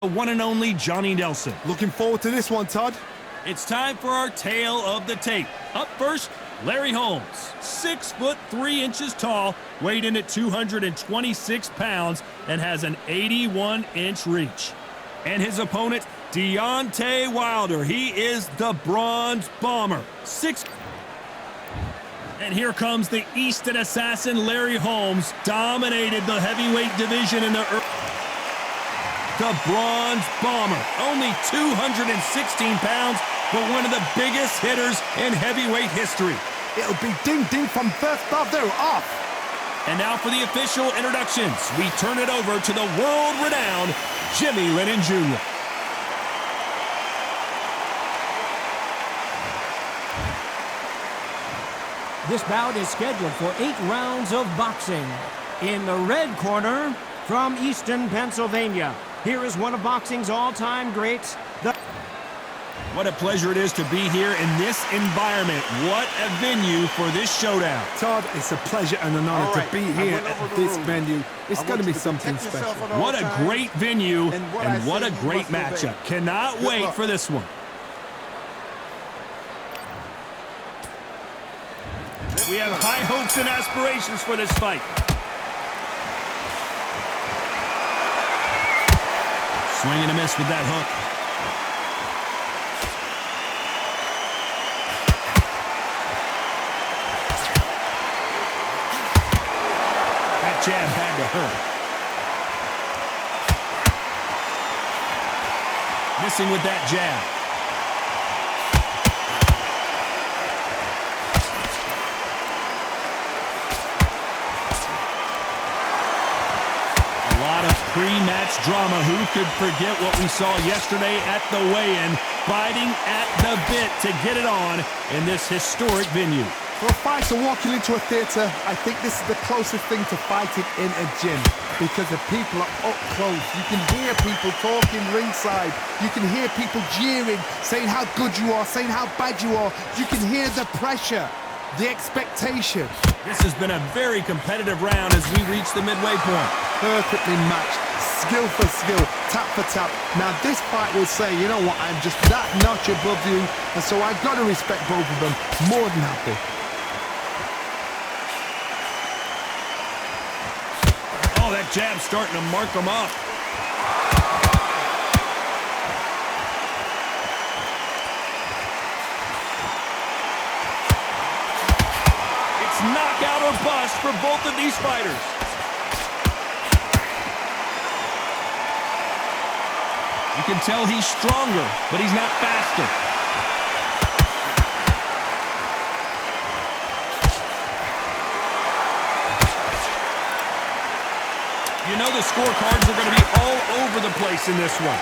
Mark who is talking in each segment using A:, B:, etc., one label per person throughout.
A: The one and only Johnny Nelson.
B: Looking forward to this one, Todd.
A: It's time for our tale of the tape. Up first, Larry Holmes, 6 foot 3 inches tall, weighed in at 226 pounds, and has an 81-inch reach. And his opponent, Deontay Wilder. He is the Bronze Bomber. And here comes the Easton Assassin, Larry Holmes, dominated the heavyweight division in the Bronze Bomber, only 216 pounds, but one of the biggest hitters in heavyweight history.
B: It'll be ding-ding from first off, they're off.
A: And now for the official introductions. We turn it over to the world-renowned Jimmy Lennon Jr.
C: This bout is scheduled for 8 rounds of boxing. In the red corner, from Easton, Pennsylvania, here is one of boxing's all-time greats.
A: What a pleasure it is to be here in this environment. What a venue for this showdown.
B: Todd, it's a pleasure and an honor to be here at this venue. It's going to be something special.
A: What a great venue and what a great matchup. Cannot wait for this one. We have high hopes and aspirations for this fight. Swing and a miss with that hook. That jab had to hurt. Missing with that jab. Pre-match drama. Who could forget what we saw yesterday at the weigh-in, fighting at the bit to get it on in this historic venue.
B: For a fighter walking into a theatre, I think this is the closest thing to fighting in a gym because the people are up close. You can hear people talking ringside. You can hear people jeering, saying how good you are, saying how bad you are. You can hear the pressure, the expectation.
A: This has been a very competitive round as we reach the midway point.
B: Perfectly matched, skill for skill, tap for tap. Now this fight will say, you know what, I'm just that notch above you, and so I've got to respect both of them. More than happy.
A: Oh, that jab's starting to mark them up. It's knockout or bust for both of these fighters. You can tell he's stronger, but he's not faster. You know the scorecards are going to be all over the place in this one.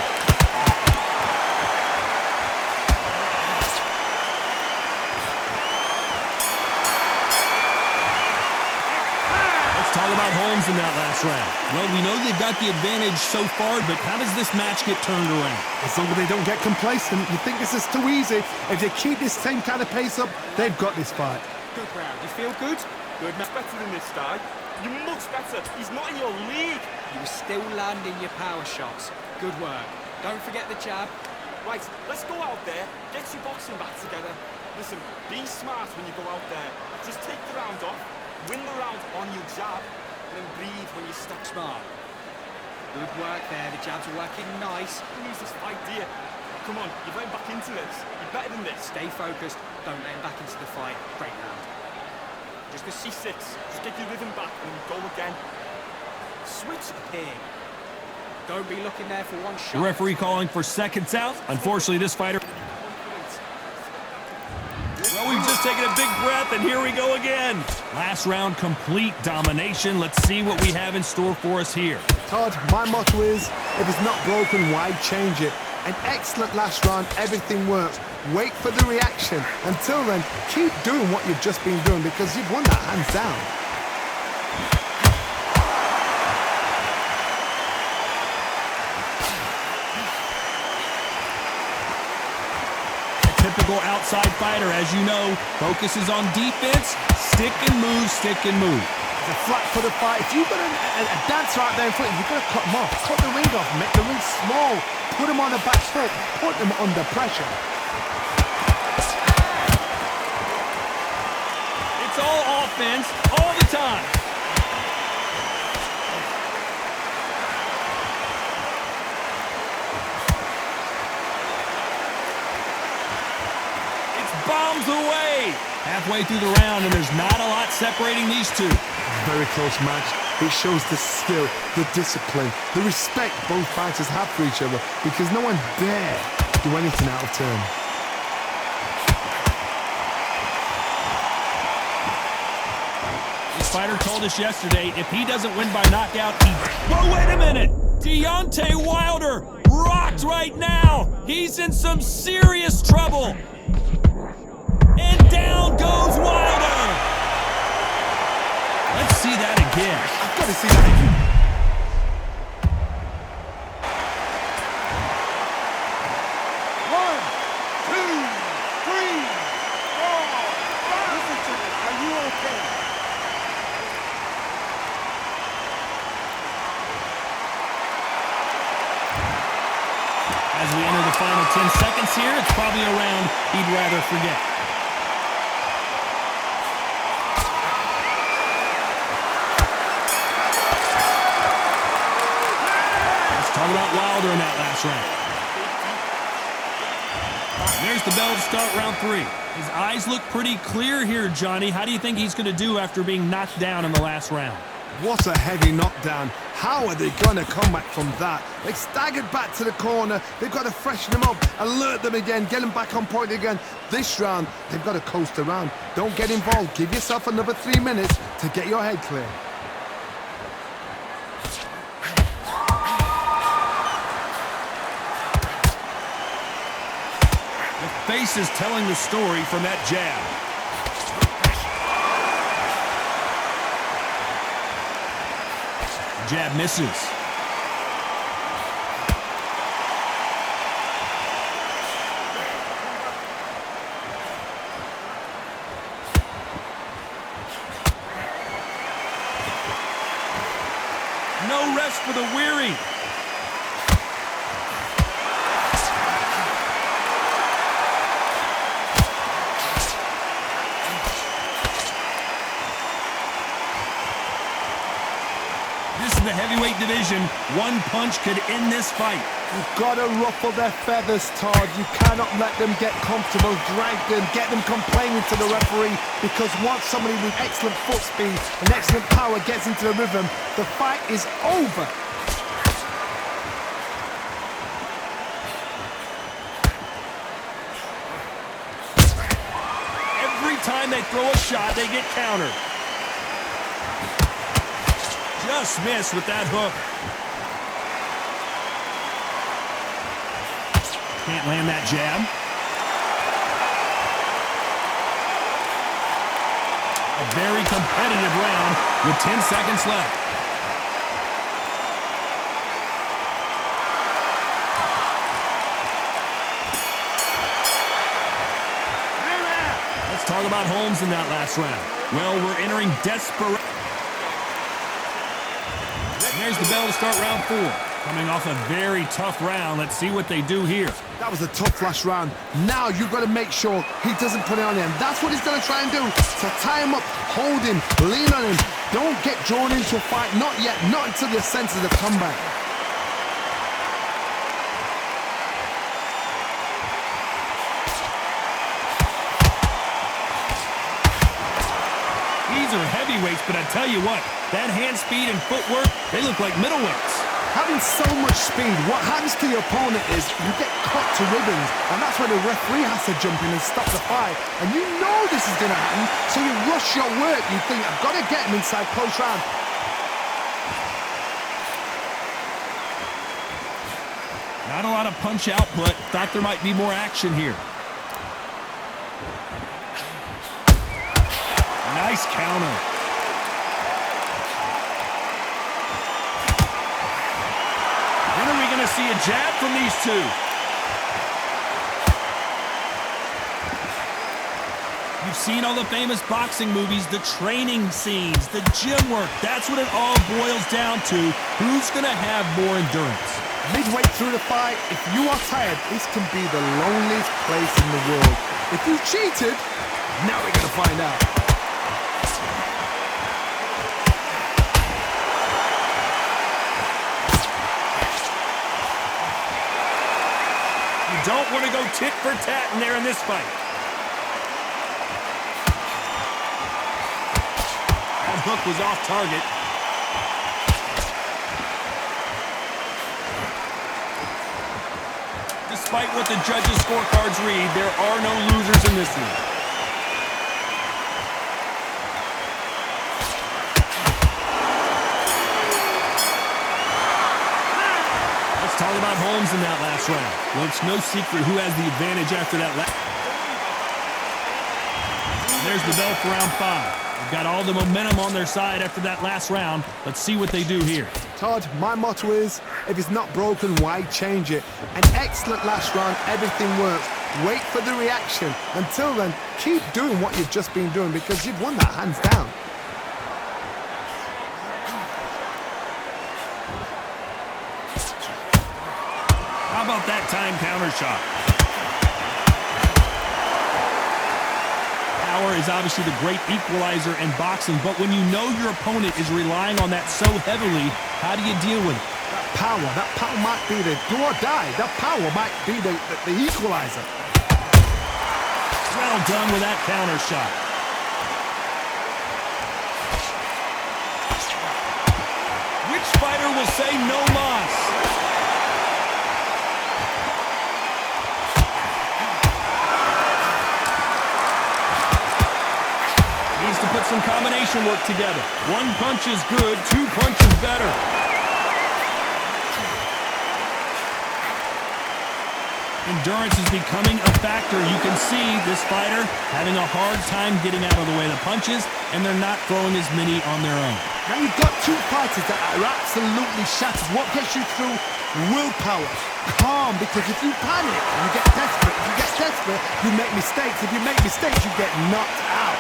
A: Talk about Holmes in that last round. Well, we know they've got the advantage so far, but how does this match get turned around?
B: As long as they don't get complacent, you think this is too easy. If they keep this same kind of pace up, they've got this fight.
C: Good round. You feel good?
D: Good. Much better than this guy. You're much better. He's not in your league.
C: You were still landing your power shots. Good work. Don't forget the jab.
D: Right, let's go out there, get your boxing back together. Listen, be smart when you go out there. Just take the round off. Win the round on your jab, and then breathe when you step
C: smart. Good work there. The jabs are working nice.
D: You lose this fight, dear. Come on, you've let him back into this. You're better than this.
C: Stay focused. Don't let him back into the fight. Great round.
D: Just the C6. Just get your rhythm back and then go again.
C: Switch here. Don't be looking there for one shot.
A: The referee calling for seconds out. Unfortunately, this fighter... Well, we've just taken a big breath, and here we go again. Last round, complete domination. Let's see what we have in store for us here.
B: Todd, my motto is, if it's not broken, why change it? An excellent last round, everything works. Wait for the reaction. Until then, keep doing what you've just been doing because you've won that hands down.
A: Typical outside fighter, as you know, focuses on defense, stick and move, stick and move.
B: a flat for the fight. If you've got a dancer out there in front, you've got to cut them off. Cut the ring off, make the ring small. Put them on the back foot, put them under pressure.
A: It's all offense, all the time. It's bombs away. Halfway through the round, and there's not a lot separating these two.
B: Very close match. It shows the skill, the discipline, the respect both fighters have for each other, because no one dare do anything out of turn.
A: This fighter told us yesterday if he doesn't win by knockout, he... Whoa, wait a minute! Deontay Wilder rocked right now! He's in some serious trouble! And down goes Wilder! Let's see that again.
B: I've got to see that again. One, two, three, four, five. Listen to me. Are you okay?
A: As we enter the final 10 seconds here, it's probably a round he'd rather forget. Talk about Wilder in that last round. And there's the bell to start round 3. His eyes look pretty clear here, Johnny. How do you think he's going to do after being knocked down in the last round?
B: What a heavy knockdown. How are they going to come back from that? They staggered back to the corner. They've got to freshen them up, alert them again, get them back on point again. This round, they've got to coast around. Don't get involved. Give yourself another 3 minutes to get your head clear.
A: Face is telling the story from that jab. Jab misses. No rest for the weary. The heavyweight division, one punch could end this fight.
B: You've got to ruffle their feathers, Todd. You cannot let them get comfortable, drag them, get them complaining to the referee, because once somebody with excellent foot speed and excellent power gets into the rhythm, the fight is over.
A: Every time they throw a shot, they get countered. Just missed with that hook. Can't land that jab. A very competitive round with 10 seconds left. Let's talk about Holmes in that last round. Well, we're entering desperate. There's the bell to start round 4. Coming off a very tough round. Let's see what they do here.
B: That was a tough last round. Now you've got to make sure he doesn't put it on him. That's what he's going to try and do. So tie him up, hold him, lean on him. Don't get drawn into a fight. Not yet. Not until your senses have come back.
A: These are heavyweights, but I tell you what, that hand speed and footwork, they look like middleweights.
B: Having so much speed, what happens to your opponent is you get cut to ribbons, and that's when the referee has to jump in and stop the fight. And you know this is going to happen, so you rush your work. You think, I've got to get him inside close round.
A: Not a lot of punch output. Thought there might be more action here. Nice counter. When are we going to see a jab from these two? You've seen all the famous boxing movies, the training scenes, the gym work. That's what it all boils down to. Who's going to have more endurance?
B: Midway through the fight, if you are tired, this can be the loneliest place in the world. If you cheated, now we're going to find out.
A: You don't want to go tit for tat in there in this fight. That hook was off target. Despite what the judges' scorecards read, there are no losers in this one. Let's talk about Holmes in that last round. Well, it's no secret who has the advantage after that last. There's the bell for round 5. They've got all the momentum on their side after that last round. Let's see what they do here.
B: Todd, my motto is, if it's not broken, why change it? An excellent last round, everything works. Wait for the reaction. Until then, keep doing what you've just been doing because you've won that hands down.
A: How about that time counter shot? Power is obviously the great equalizer in boxing, but when you know your opponent is relying on that so heavily, how do you deal with it?
B: That power might be the do or die. That power might be the equalizer.
A: Well done with that counter shot. Which fighter will say no mas? Needs to put some combination work together. One punch is good, 2 punches better. Endurance is becoming a factor. You can see this fighter having a hard time getting out of the way of the punches, and they're not throwing as many on their own.
B: Now you've got two fighters that are absolutely shattered. What gets you through? Willpower. Calm, because if you panic, you get desperate. If you get desperate, you make mistakes. If you make mistakes, you get knocked out.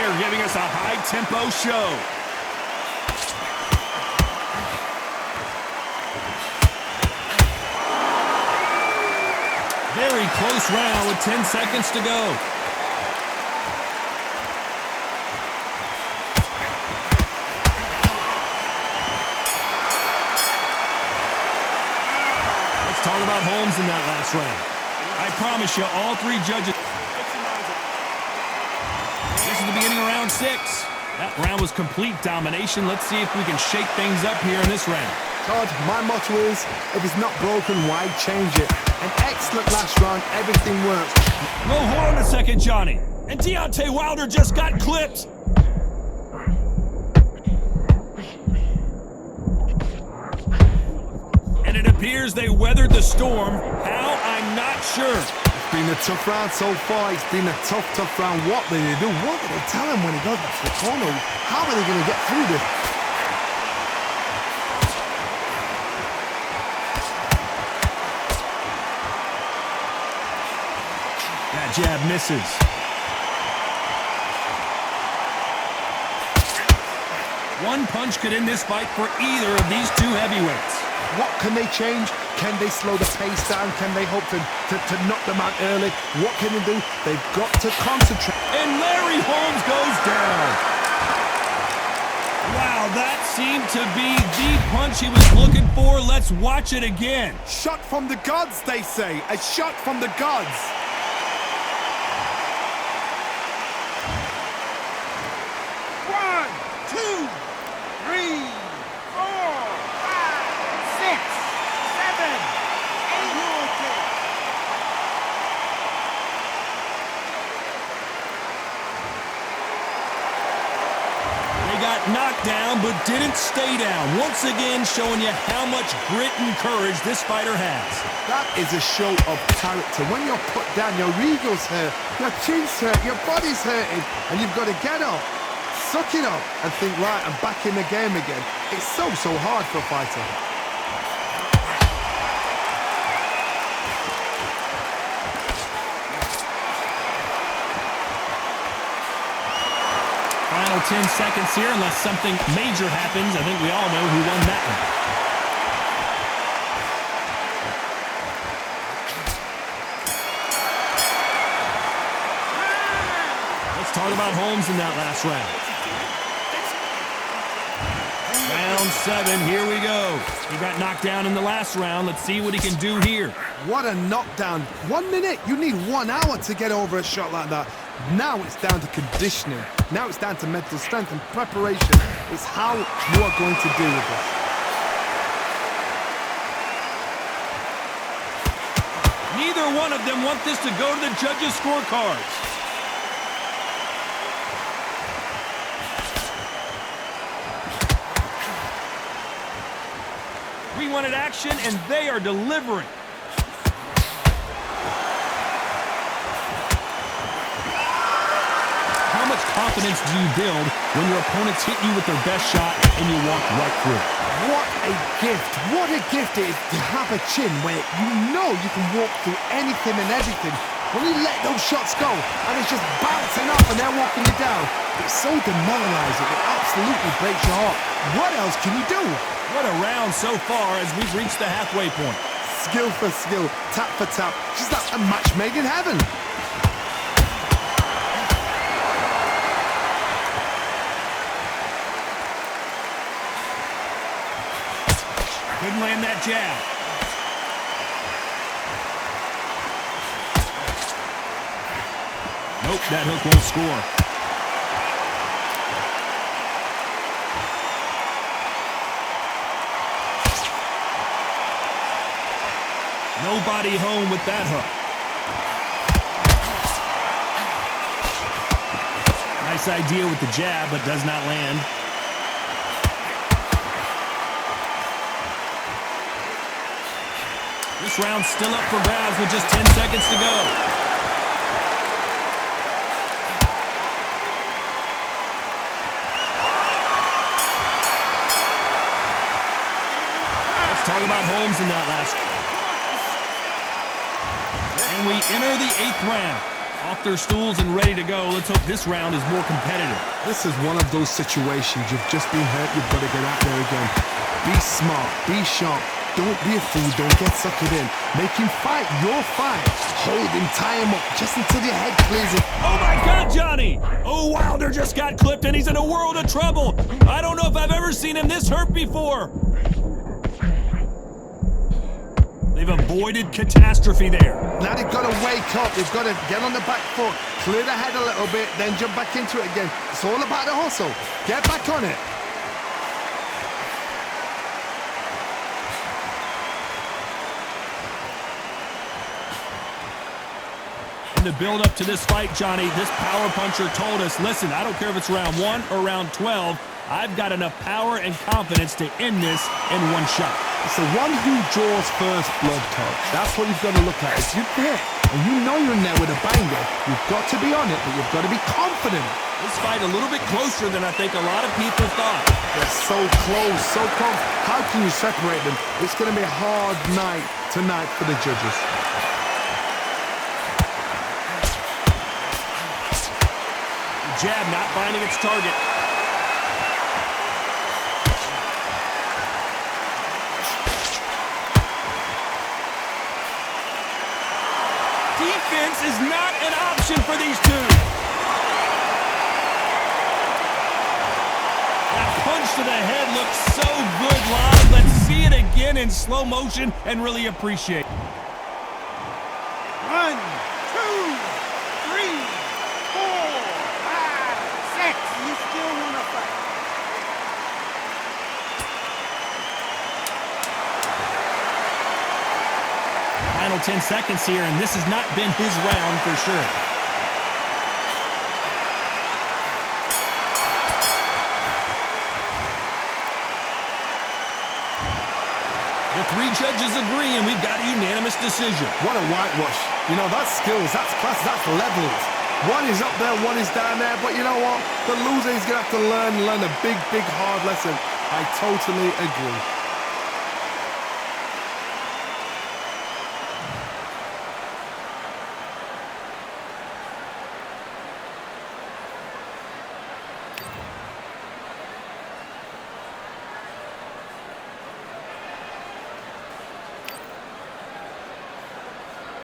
A: They're giving us a high-tempo show. Very close round with 10 seconds to go. Let's talk about Holmes in that last round. I promise you, all 3 judges... This is the beginning of round 6. That round was complete domination. Let's see if we can shake things up here in this round.
B: Todd, my motto is, if it's not broken, why change it? An excellent last round, everything works.
A: Well, hold on a second, Johnny. And Deontay Wilder just got clipped. And it appears they weathered the storm. How? I'm not sure.
B: It's been a tough round so far. It's been a tough round. What did they do? What did they tell him when he goes back to the corner? How are they going to get through this?
A: That jab misses. One punch could end this fight for either of these 2 heavyweights.
B: What can they change? Can they slow the pace down? Can they hope to knock them out early? What can they do? They've got to concentrate.
A: And Larry Holmes goes down. Wow, that seemed to be the punch he was looking for. Let's watch it again.
B: Shot from the gods, they say. A shot from the gods.
A: Knocked down, but didn't stay down. Once again, showing you how much grit and courage this fighter has.
B: That is a show of character. When you're put down, your ego's hurt, your chin's hurt, your body's hurting, and you've got to get up, suck it up and think, right, I'm back in the game again. It's so hard for a fighter.
A: Final 10 seconds here, unless something major happens. I think we all know who won that one. Let's talk about Holmes in that last round. Round 7, here we go. He got knocked down in the last round. Let's see what he can do here.
B: What a knockdown. 1 minute, you need 1 hour to get over a shot like that. Now it's down to conditioning. Now it's down to mental strength and preparation. It's how you are going to deal with this.
A: Neither one of them want this to go to the judges' scorecards. We wanted action, and they are delivering. How much confidence do you build when your opponents hit you with their best shot and you walk right through it?
B: What a gift. What a gift it is to have a chin where you know you can walk through anything and everything. When you let those shots go and it's just bouncing up and they're walking you down, it's so demoralizing. It absolutely breaks your heart. What else can you do?
A: What a round so far as we've reached the halfway point.
B: Skill for skill, tap for tap, just like a match made in heaven.
A: Couldn't land that jab. Nope, that hook won't score. Nobody home with that hook. Nice idea with the jab, but does not land. This round's still up for grabs with just 10 seconds to go. Let's talk about Holmes in that last round. And we enter the 8th round. Off their stools and ready to go. Let's hope this round is more competitive.
B: This is one of those situations. You've just been hurt. You've got to get out there again. Be smart. Be sharp. Don't be a fool. Don't get suckered in. Make him fight your fight. Hold him. Tie him up just until your head clears it.
A: Oh, my God, Johnny! Oh, Wilder just got clipped, and he's in a world of trouble. I don't know if I've ever seen him this hurt before. They've avoided catastrophe there.
B: Now they've got to wake up. They've got to get on the back foot, clear the head a little bit, then jump back into it again. It's all about the hustle. Get back on it.
A: In the build up to this fight, Johnny, this power puncher told us, listen, I don't care if it's round 1 or round 12, I've got enough power and confidence to end this in one shot.
B: It's the one who draws first blood, Coach. That's what you've got to look at. If you're there and you know you're in there with a banger, you've got to be on it, but you've got to be confident.
A: This fight a little bit closer than I think a lot of people thought.
B: They're so close, so close. How can you separate them? It's going to be a hard night tonight for the judges.
A: The jab not finding its target. Defense is not an option for these two. That punch to the head looks so good live. Let's see it again in slow motion and really appreciate it.
C: 1, 2, 3, 4, 5, 6. You still want to fight?
A: Final 10 seconds here, and this has not been his round for sure. The 3 judges agree, and we've got a unanimous decision.
B: What a whitewash. You know, that's skills, that's class, that's levels. One is up there, one is down there, but you know what? The loser is going to have to learn a big, hard lesson. I totally agree.